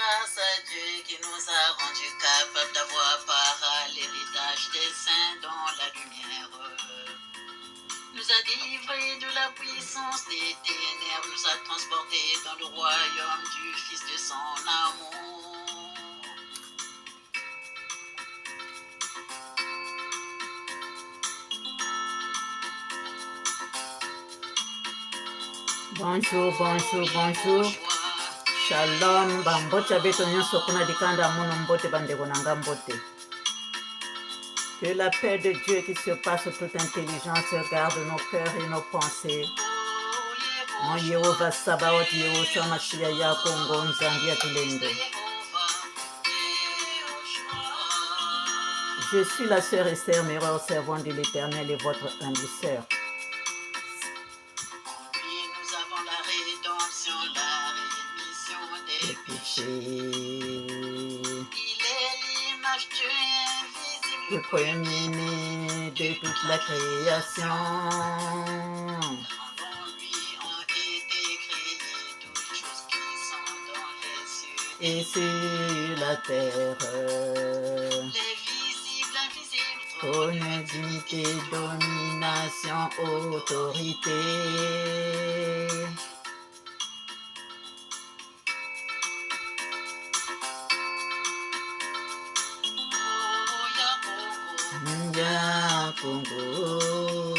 grâce à Dieu qui nous a rendus capables d'avoir part à l'héritage des saints dans la lumière. Nous a délivrés de la puissance des ténèbres, nous a transportés dans le royaume du Fils de son amour. Bonjour, bonjour, bonjour. Shalom, bambocha beto nyonso kuna dikanda mono mbote bandeko nanga mbote. Que la paix de Dieu qui surpasse toute intelligence garde nos cœurs et nos pensées. Mon Yehova Sabaoth, Yehoshua Mashiach ya Kongo, Nzambi ya Tulendo. Je suis la sœur Esther, meilleure servante de l'Éternel et votre humble sœur. Des péchés. Il est l'image Dieu invisible, Le premier-né de toute la création. En lui ont été créées toutes choses qui sont dans les cieux Et sur la terre. les visibles, invisibles, Trône, dignité, domination, autorité. Ya Congo.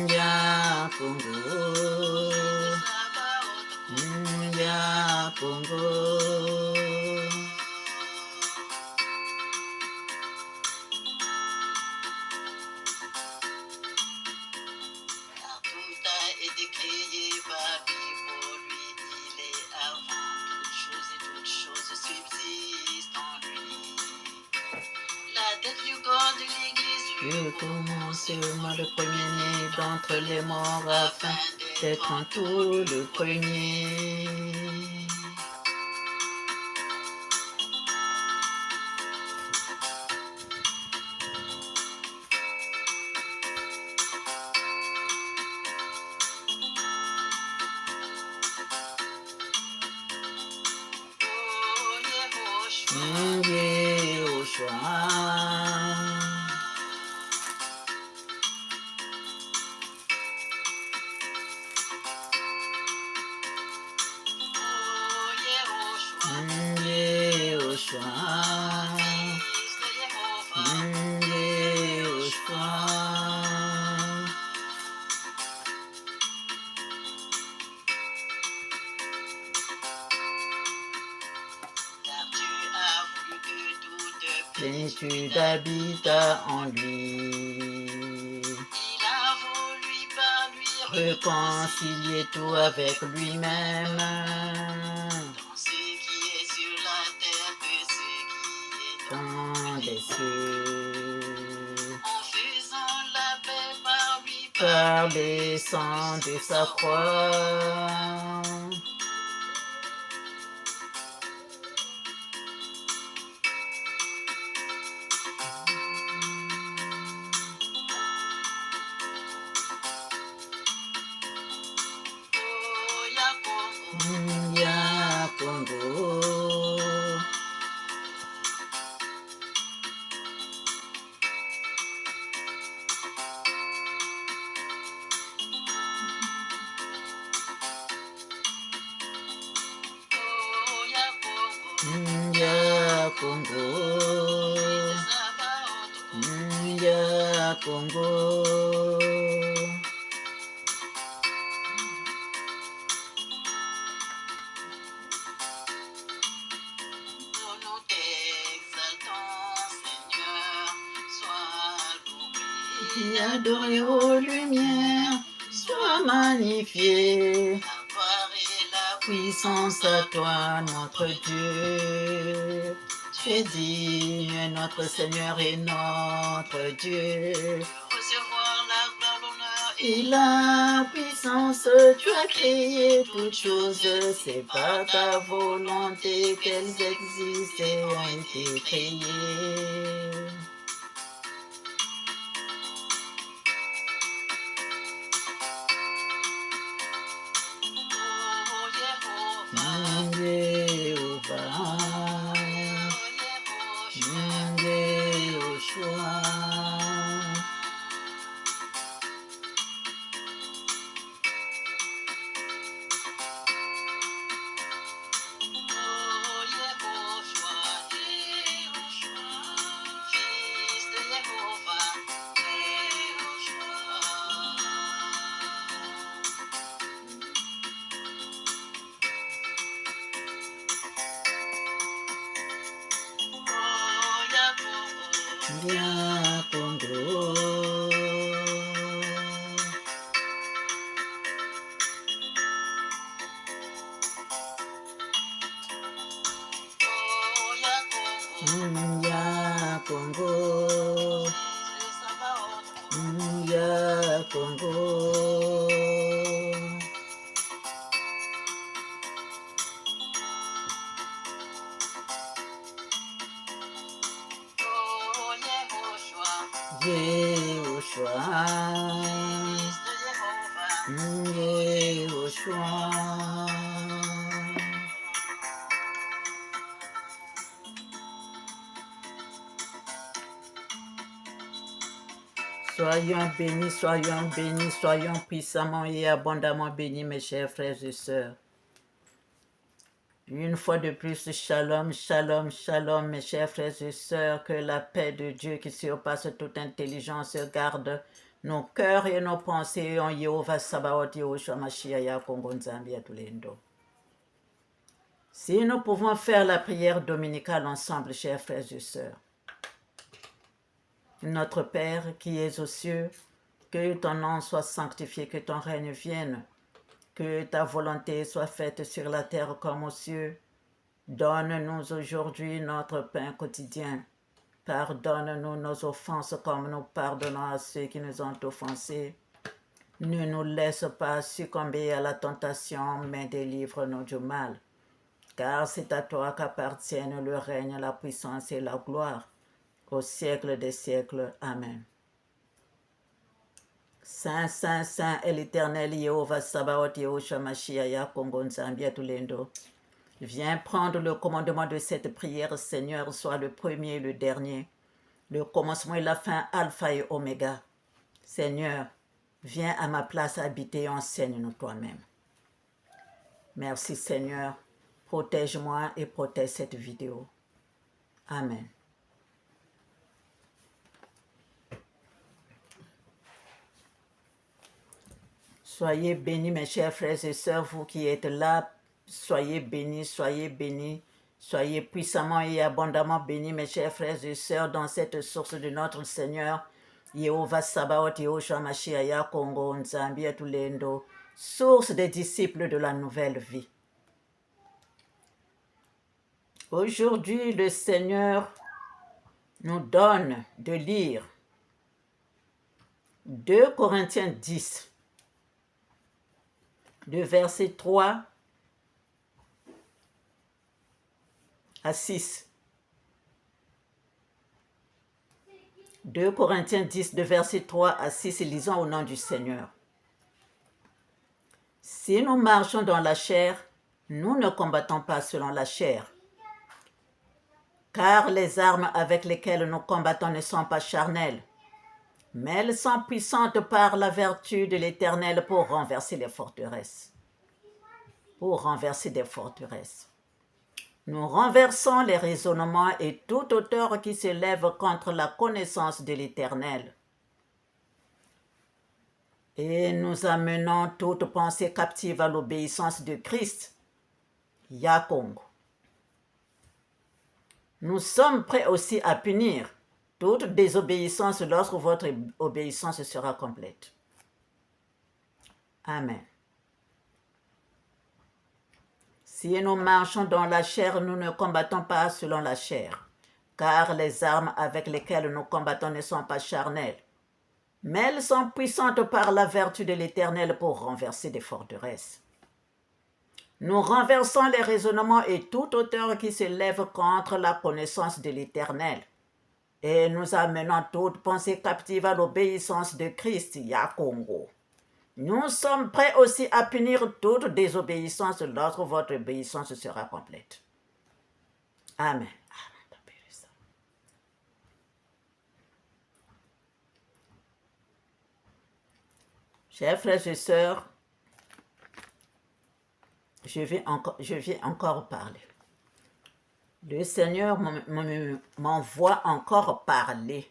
Ya Congo. Ya Congo. Car tout a été créé par lui, pour lui, il est avant toutes choses et toutes choses subsistent en lui. La tête du corps de l'Église, Le commencement, le premier-né d'entre les morts, afin d'être en tout le premier. Yehoshua. Yehoshua. Yehoshua. car Dieu a voulu que toute Plénitude habite en lui. il a voulu par lui Réconcilier tout avec lui-même. dans ce qui est sur la terre que ce qui est Dans les cieux. en faisant la paix par lui, Par les sangs de sa croix. Ya Congo. Ya Congo. Ya Congo. Nous t'exaltons, Seigneur, sois loué. Adoré aux lumières, sois magnifié. La gloire et la Puissance à toi, notre Dieu. Tu es digne, notre Seigneur et notre Dieu. recevoir la gloire, l'honneur Et la puissance, tu as créé toutes choses, c'est par ta volonté qu'elles existent et ont été créées. viens Congo. Ya Congo. Ya Congo. Yehoshua, Yehoshua. Soyons bénis, soyons bénis, soyons puissamment et abondamment bénis, mes chers frères et sœurs. Une fois de plus, shalom, shalom, shalom, mes chers frères et sœurs, que la paix de Dieu qui surpasse toute intelligence garde nos cœurs et nos pensées en Yehovah Sabaoth, Yehoshua Mashiach, Kongo Nzambi Atulendo. Si nous pouvons faire la prière dominicale ensemble, chers frères et sœurs. Notre Père qui es aux cieux, que ton nom soit sanctifié, que ton règne vienne, que ta volonté soit faite sur la terre comme aux cieux. Donne-nous aujourd'hui notre pain quotidien. Pardonne-nous nos offenses comme nous pardonnons à ceux qui nous ont offensés. Ne nous laisse pas succomber à la tentation, mais délivre-nous du mal. Car c'est à toi qu'appartiennent le règne, la puissance et la gloire, au siècle des siècles. Amen. Saint, Saint, Saint est l'Éternel, Yehovah Sabaoth, Yehoshua Mashiach, Kongo Nzambi Atulendo. Viens prendre le commandement de cette prière, Seigneur, sois le premier et le dernier, le commencement et la fin, Alpha et Oméga. Seigneur, viens à ma place habiter et enseigne-nous toi-même. Merci Seigneur, protège-moi et protège cette vidéo. Amen. Soyez bénis mes chers frères et sœurs, vous qui êtes là. Soyez bénis, soyez bénis, soyez puissamment et abondamment bénis, mes chers frères et sœurs, dans cette source de notre Seigneur, Yehovah Sabaoth, Yehoshua Mashiach, Kongo Nzambi Atulendo, source des disciples de la nouvelle vie. Aujourd'hui, le Seigneur nous donne de lire 2 Corinthiens 10, de verset 3 à 6. 2 Corinthiens 10, de verset 3 à 6, lisons au nom du Seigneur. Si nous marchons dans la chair, nous ne combattons pas selon la chair. Car les armes avec lesquelles nous combattons ne sont pas charnelles, mais elles sont puissantes par la vertu de l'Éternel pour renverser les forteresses. Pour renverser des forteresses. Nous renversons les raisonnements et toute hauteur qui se lève contre la connaissance de l'Éternel. Et nous amenons toute pensée captive à l'obéissance de Christ. Yakongo. Nous sommes prêts aussi à punir toute désobéissance lorsque votre obéissance sera complète. Amen. Si nous marchons dans la chair, nous ne combattons pas selon la chair, car les armes avec lesquelles nous combattons ne sont pas charnelles, mais elles sont puissantes par la vertu de l'Éternel pour renverser des forteresses. Nous renversons les raisonnements et toute hauteur qui se lève contre la connaissance de l'Éternel, et nous amenons toute pensée captive à l'obéissance de Christ, Yakongo. Nous sommes prêts aussi à punir toute désobéissance lorsque votre obéissance sera complète. Amen. Chers frères et sœurs, je vais encore parler. Le Seigneur m'envoie encore parler.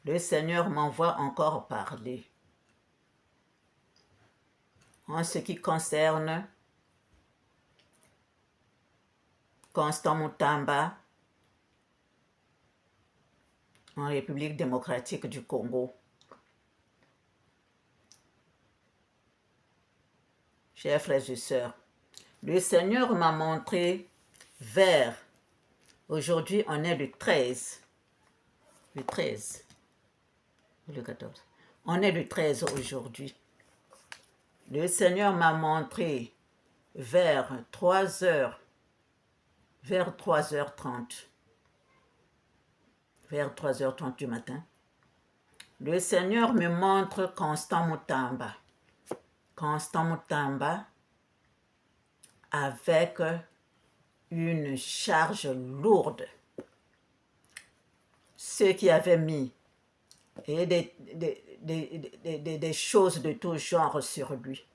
Le Seigneur m'envoie encore parler. En ce qui concerne Constant Mutamba, en République démocratique du Congo. Chers frères et sœurs, le Seigneur m'a montré vers, aujourd'hui on est le 13 ou le 14. On est le 13 aujourd'hui. Le Seigneur m'a montré vers 3h, vers 3h30, vers 3h30 du matin. Le Seigneur me montre Constant Mutamba. Constant Mutamba avec une charge lourde. Ceux qui avaient mis et des choses de tout genre sur lui,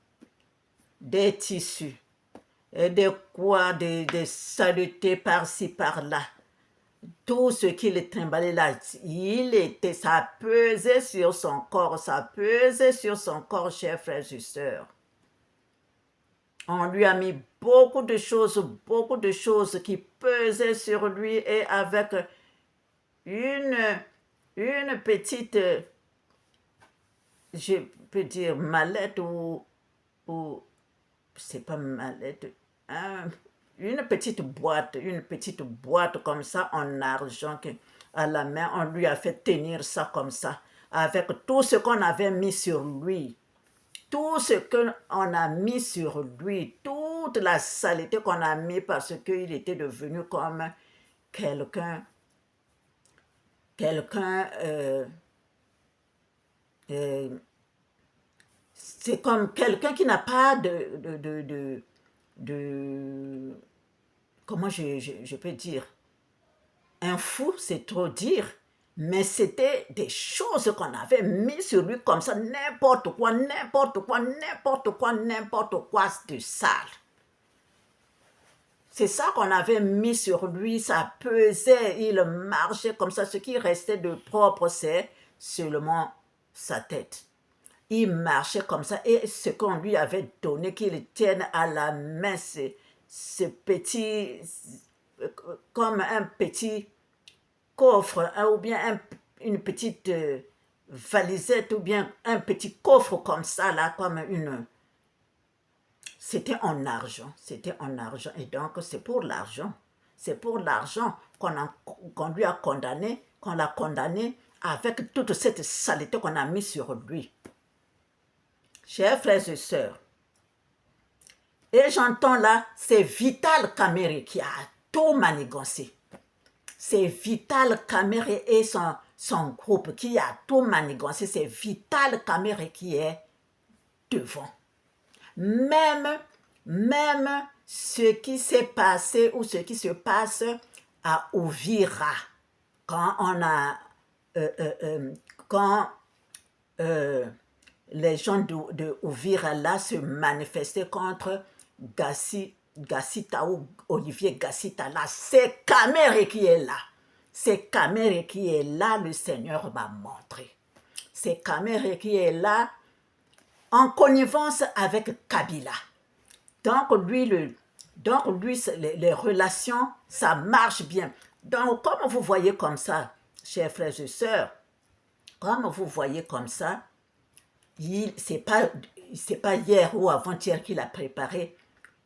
des tissus, et des saletés par-ci, par-là. Tout ce qu'il trimballait là, ça pesait sur son corps, chers frères et sœurs. On lui a mis beaucoup de choses qui pesaient sur lui et avec une petite, je peux dire mallette ou c'est pas mallette, une petite boîte comme ça en argent à la main. On lui a fait tenir ça comme ça avec tout ce qu'on avait mis sur lui. Tout ce qu'on a mis sur lui, toute la saleté qu'on a mis parce qu'il était devenu comme quelqu'un, c'est comme quelqu'un qui n'a pas de comment je peux dire, un fou, c'est trop dire, mais c'était des choses qu'on avait mis sur lui comme ça, n'importe quoi de sale. C'est ça qu'on avait mis sur lui, ça pesait, il marchait comme ça. Ce qui restait de propre, c'est seulement sa tête. Il marchait comme ça et ce qu'on lui avait donné, qu'il tienne à la main, ce petit, comme un petit coffre, ou bien une petite valisette, ou bien un petit coffre comme ça, là, comme une... C'était en argent, et donc c'est pour l'argent. C'est pour l'argent qu'on lui a condamné, qu'on l'a condamné avec toute cette saleté qu'on a mis sur lui. Chers frères et sœurs, et j'entends là, c'est Vital Kamerhe qui a tout manigancé. C'est Vital Kamerhe et son groupe qui a tout manigancé. C'est Vital Kamerhe qui est devant. Même ce qui s'est passé ou ce qui se passe à Uvira, quand les gens de Uvira là se manifestaient contre Gassita ou Olivier Gassita là, c'est Kamerhe qui est là. C'est Kamerhe qui est là, le Seigneur m'a montré. C'est Kamerhe qui est là en connivence avec Kabila. Donc lui, les relations, ça marche bien. Donc, comme vous voyez comme ça, chers frères et sœurs, comme vous voyez comme ça, c'est pas hier ou avant-hier qu'il a préparé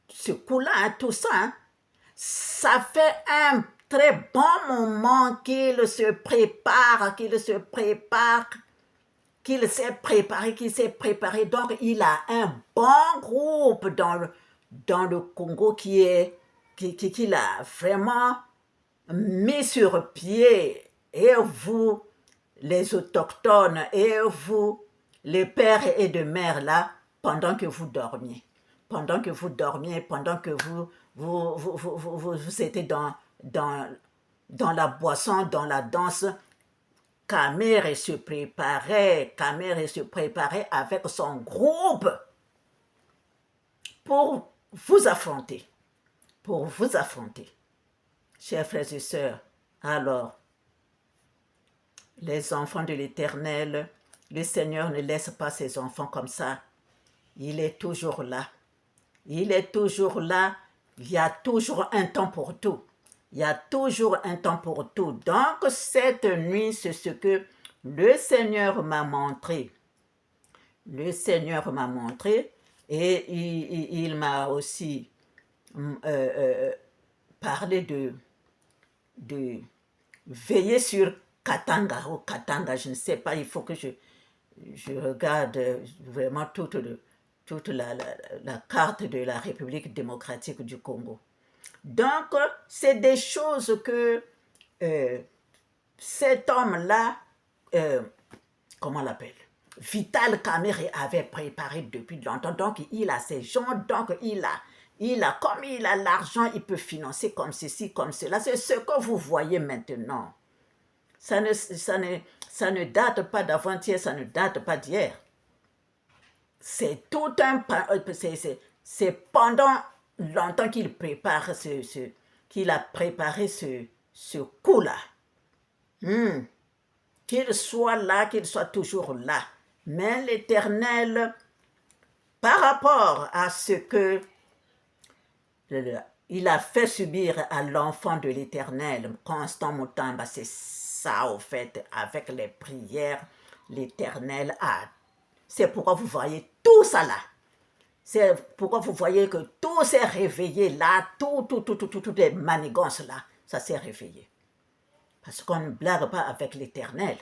ce coup-là, hein, tout ça. Hein. Ça fait un très bon moment qu'il s'est préparé. Donc, il a un bon groupe dans le Congo qu'il a vraiment mis sur pied. Et vous, les autochtones, et vous, les pères et de mères là, pendant que vous dormiez, pendant que vous étiez dans la boisson, dans la danse, Kamerhe se préparait avec son groupe pour vous affronter. Chers frères et sœurs, alors, les enfants de l'Éternel, le Seigneur ne laisse pas ses enfants comme ça. Il est toujours là. Il y a toujours un temps pour tout. Il y a toujours un temps pour tout. Donc, cette nuit, c'est ce que le Seigneur m'a montré. Le Seigneur m'a montré et il m'a aussi parlé de veiller sur Katanga ou Katanga, je ne sais pas, il faut que je regarde vraiment toute la carte de la République démocratique du Congo. Donc, c'est des choses que cet homme-là, comment on l'appelle, Vital Kamerhe avait préparé depuis longtemps. Donc, il a ses gens, donc comme il a l'argent, il peut financer comme ceci, comme cela. C'est ce que vous voyez maintenant. Ça ne date pas d'avant-hier, ça ne date pas d'hier. C'est tout un... C'est pendant longtemps qu'il prépare qu'il a préparé ce coup-là. Qu'il soit là, qu'il soit toujours là. Mais l'Éternel, par rapport à ce que il a fait subir à l'enfant de l'Éternel, Constant Mutamba, c'est ça au fait, avec les prières, l'Éternel a... C'est pourquoi vous voyez tout ça là. C'est pourquoi vous voyez que tout s'est réveillé là, toutes les manigances là, ça s'est réveillé. Parce qu'on ne blague pas avec l'Éternel.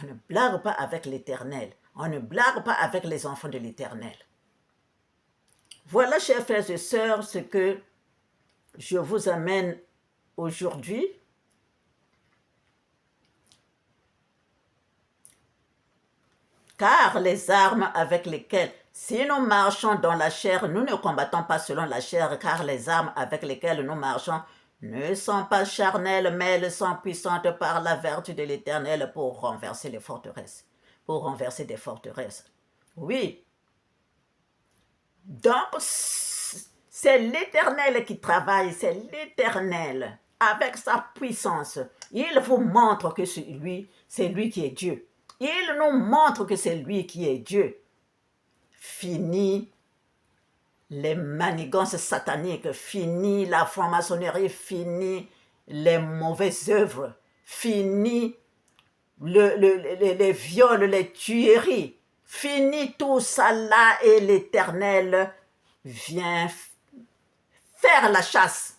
On ne blague pas avec l'Éternel. On ne blague pas avec les enfants de l'Éternel. Voilà, chers frères et sœurs, ce que je vous amène aujourd'hui. Car les armes avec lesquelles, si nous marchons dans la chair, nous ne combattons pas selon la chair, car les armes avec lesquelles nous marchons ne sont pas charnelles, mais elles sont puissantes par la vertu de l'Éternel pour renverser les forteresses. Pour renverser des forteresses. Oui. Donc, c'est l'Éternel qui travaille, c'est l'Éternel, avec sa puissance. Il vous montre que c'est lui qui est Dieu. Il nous montre que c'est lui qui est Dieu. Fini les manigances sataniques, fini la franc-maçonnerie, fini les mauvaises œuvres, fini les viols, les tueries, fini tout ça là et l'Éternel vient faire la chasse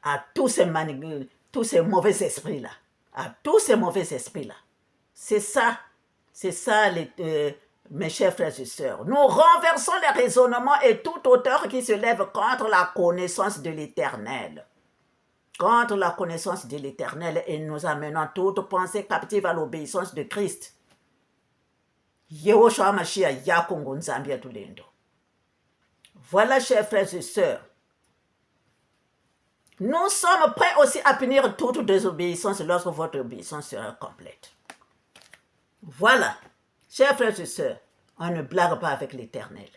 à tous ces mauvais esprits-là, à tous ces mauvais esprits-là. C'est ça, mes chers frères et sœurs. Nous renversons les raisonnements et toute auteur qui se lève contre la connaissance de l'Éternel. Contre la connaissance de l'Éternel et nous amenons toute pensée captive à l'obéissance de Christ. Yehoshua Mashiach Yakongo Nzambia Tulendo. Voilà, chers frères et sœurs. Nous sommes prêts aussi à punir toute désobéissance lorsque votre obéissance sera complète. Voilà, chers frères et sœurs, on ne blague pas avec l'Éternel.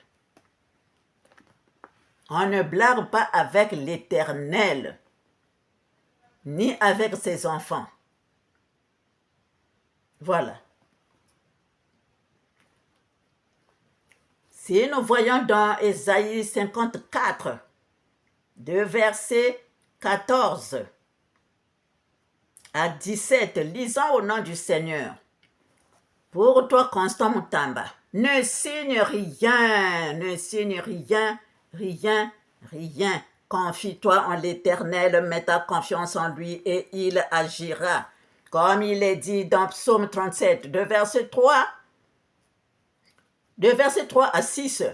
On ne blague pas avec l'Éternel, ni avec ses enfants. Voilà. Si nous voyons dans Ésaïe 54, de verset 14 à 17, lisons au nom du Seigneur. Pour toi, Constant Mutamba, ne signe rien, rien. Confie-toi en l'Éternel, mets ta confiance en lui et il agira. Comme il est dit dans Psaume 37, de verset 3 à 6.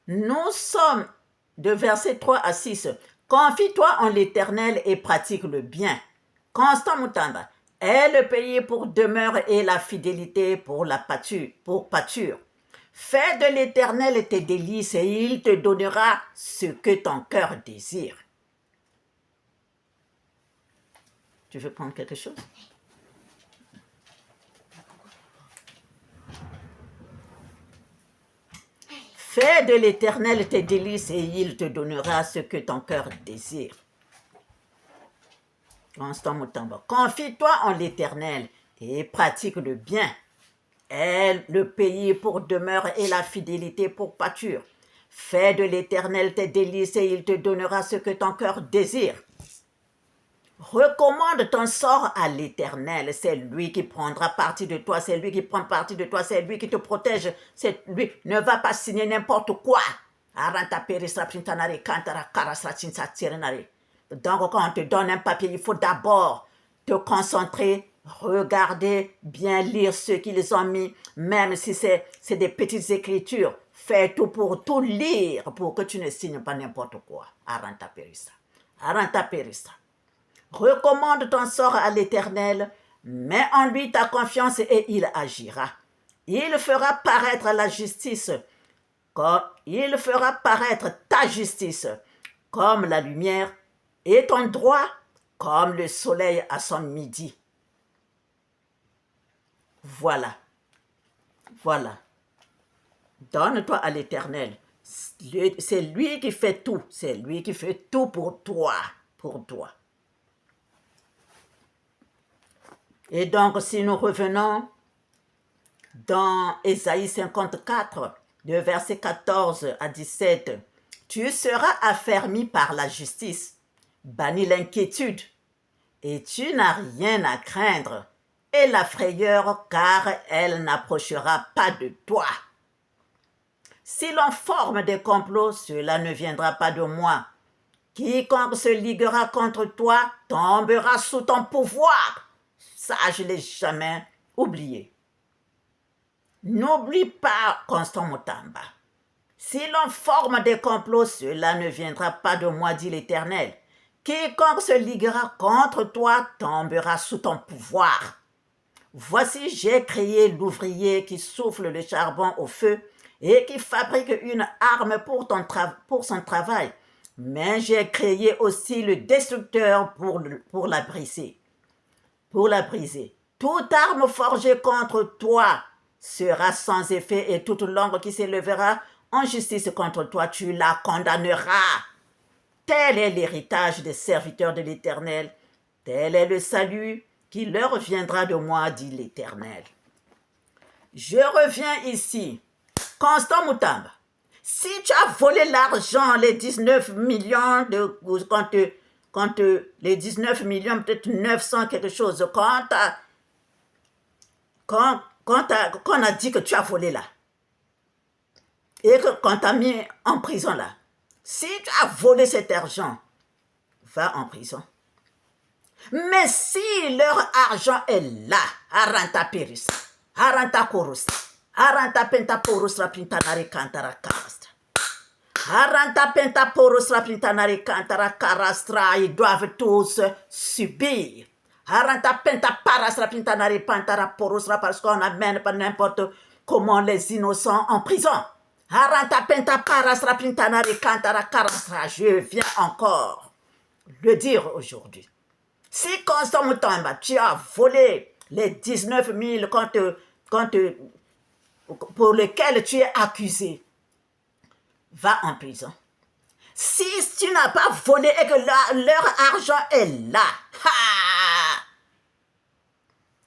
Nous sommes, de verset 3 à 6, confie-toi en l'Éternel et pratique le bien. Constant Mutamba, est le pays pour demeure et la fidélité pour pâture. Fais de l'Éternel tes délices et il te donnera ce que ton cœur désire. Tu veux prendre quelque chose? Fais de l'Éternel tes délices et il te donnera ce que ton cœur désire. Constant Mutamba, confie-toi en l'Éternel et pratique le bien. Aie le pays pour demeure et la fidélité pour pâture. Fais de l'Éternel tes délices et il te donnera ce que ton cœur désire. Recommande ton sort à l'Éternel, c'est lui qui prendra parti de toi, c'est lui qui prend parti de toi, c'est lui qui te protège, c'est lui. Ne va pas signer n'importe quoi. Donc quand on te donne un papier, il faut d'abord te concentrer, regarder, bien lire ce qu'ils ont mis, même si c'est des petites écritures. Fais tout pour tout lire, pour que tu ne signes pas n'importe quoi. Aranta perissa. Recommande ton sort à l'Éternel, mets en lui ta confiance et il agira. Il fera paraître la justice, il fera paraître ta justice comme la lumière et ton droit comme le soleil à son midi. Voilà. Donne-toi à l'Éternel. C'est lui qui fait tout. C'est lui qui fait tout pour toi. Et donc, si nous revenons dans Ésaïe 54, de verset 14 à 17, tu seras affermi par la justice, banni l'inquiétude, et tu n'as rien à craindre, et la frayeur, car elle n'approchera pas de toi. Si l'on forme des complots, cela ne viendra pas de moi. Quiconque se liguera contre toi tombera sous ton pouvoir. Ça, je ne l'ai jamais oublié. N'oublie pas, Constant Mutamba. Si l'on forme des complots, cela ne viendra pas de moi, dit l'Éternel. Quiconque se liguera contre toi tombera sous ton pouvoir. Voici, j'ai créé l'ouvrier qui souffle le charbon au feu et qui fabrique une arme pour son travail. Mais j'ai créé aussi le destructeur pour la briser. Toute arme forgée contre toi sera sans effet et toute langue qui s'élèvera en justice contre toi, tu la condamneras. Tel est l'héritage des serviteurs de l'Éternel. Tel est le salut qui leur viendra de moi, dit l'Éternel. Je reviens ici. Constant Mutamba, si tu as volé l'argent, les 19 millions, les 19 millions, peut-être 900 quelque chose, quand on a dit que tu as volé là, et qu'on t'a mis en prison là, si tu as volé cet argent, va en prison. Mais si leur argent est là, Aranta Peris, Aranta Korus, Aranta Pentaporus Rapintanari Kantara Karastra, Aranta Pentaporus Rapintanari Kantara Karastra, ils doivent tous subir. Aranta Pentaparas Rapintanari Pantara Porus, parce qu'on n'amène pas n'importe comment les innocents en prison. Aranta Pentaparas Rapintanari Kantara Karastra, je viens encore le dire aujourd'hui. Si Constant Mutamba, tu as volé les 19 000 pour lesquels tu es accusé, va en prison. Si tu n'as pas volé et que leur argent est là,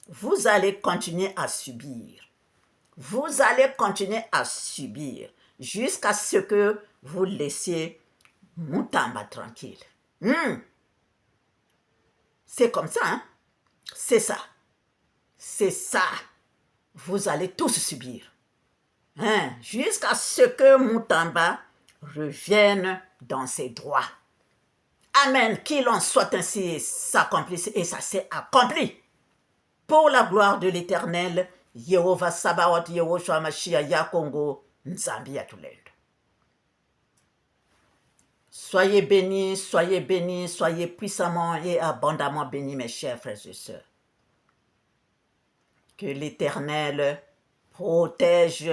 vous allez continuer à subir. Vous allez continuer à subir jusqu'à ce que vous laissiez Mutamba tranquille. C'est comme ça, hein? C'est ça. Vous allez tous subir. Jusqu'à ce que Mutamba revienne dans ses droits. Amen. Qu'il en soit ainsi, s'accomplisse et ça s'est accompli. Pour la gloire de l'Éternel, Yehovah Sabaoth, Yehoshua Mashiach, Yakongo, Nzambi Atulel. Soyez bénis, soyez puissamment et abondamment bénis, mes chers frères et sœurs. Que l'Éternel protège,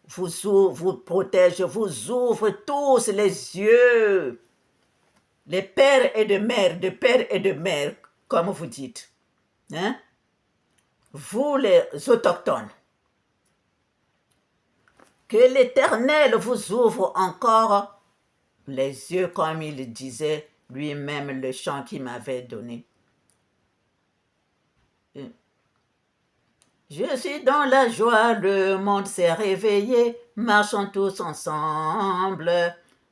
vous ouvre tous les yeux. Les pères et de mères, comme vous dites. Vous les autochtones. Que l'Éternel vous ouvre encore les yeux, comme il disait lui-même le chant qu'il m'avait donné. Je suis dans la joie, le monde s'est réveillé, marchons tous ensemble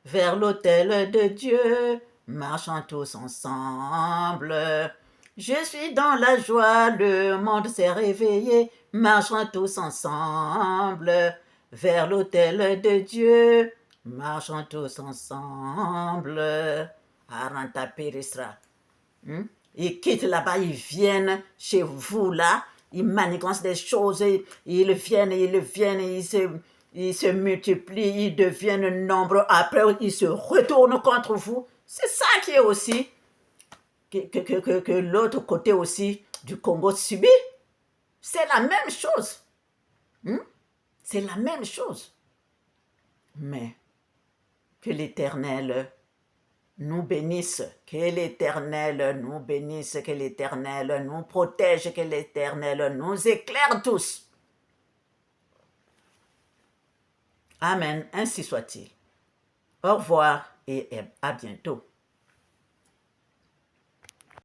vers l'autel de Dieu, marchons tous ensemble. Je suis dans la joie, le monde s'est réveillé, marchons tous ensemble vers l'autel de Dieu, marchons tous ensemble. Aranta Périsra. Ils quittent là-bas, ils viennent chez vous là, ils manigancent des choses, ils viennent, ils se multiplient, ils deviennent nombreux, après ils se retournent contre vous. C'est ça qui est aussi, que l'autre côté aussi du Congo subit. C'est la même chose. C'est la même chose. Mais que l'Éternel nous bénisse, que l'Éternel nous bénisse, que l'Éternel nous protège, que l'Éternel nous éclaire tous. Amen, ainsi soit-il. Au revoir et à bientôt.